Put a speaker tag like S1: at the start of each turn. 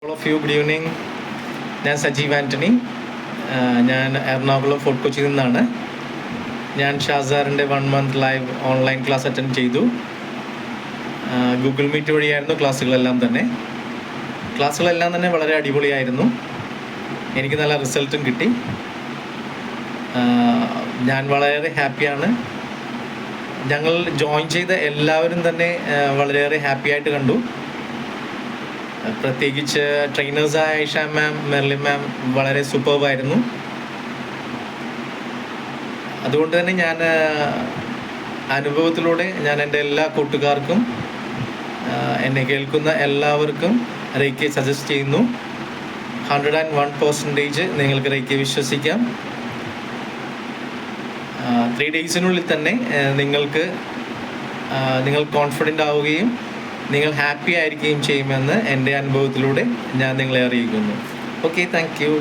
S1: All of you good evening. ഞാൻ സജീവ് ആൻ്റണി. ഞാൻ Ernakulam fort കൊച്ചിയിൽ നിന്നാണ്. ഞാൻ ഷാസാറിൻ്റെ 1 month live online class attend ചെയ്തു. ഗൂഗിൾ മീറ്റ് വഴിയായിരുന്നു ക്ലാസ്സുകളെല്ലാം തന്നെ വളരെ അടിപൊളിയായിരുന്നു. എനിക്ക് നല്ല റിസൾട്ടും കിട്ടി. ഞാൻ വളരെ ഹാപ്പിയാണ്. ഞങ്ങൾ ജോയിൻ ചെയ്ത എല്ലാവരും തന്നെ വളരെയേറെ ഹാപ്പി ആയിട്ട് കണ്ടു. പ്രത്യേകിച്ച് ട്രെയിനേഴ്സായ ഐഷ മാം, മെർലിൻ മാം വളരെ സൂപ്പർബായിരുന്നു. അതുകൊണ്ട് തന്നെ ഞാൻ അനുഭവത്തിലൂടെ ഞാൻ എൻ്റെ എല്ലാ കൂട്ടുകാർക്കും എന്നെ കേൾക്കുന്ന എല്ലാവർക്കും റേക്കി സജസ്റ്റ് ചെയ്യുന്നു. 101% നിങ്ങൾക്ക് റേക്കി വിശ്വസിക്കാം. 3 daysനുള്ളിൽ തന്നെ നിങ്ങൾ കോൺഫിഡൻ്റ് ആവുകയും നിങ്ങൾ ഹാപ്പി ആയിരിക്കുകയും ചെയ്യുമെന്ന് എൻ്റെ അനുഭവത്തിലൂടെ ഞാൻ നിങ്ങളെ അറിയിക്കുന്നു. Okay, thank you.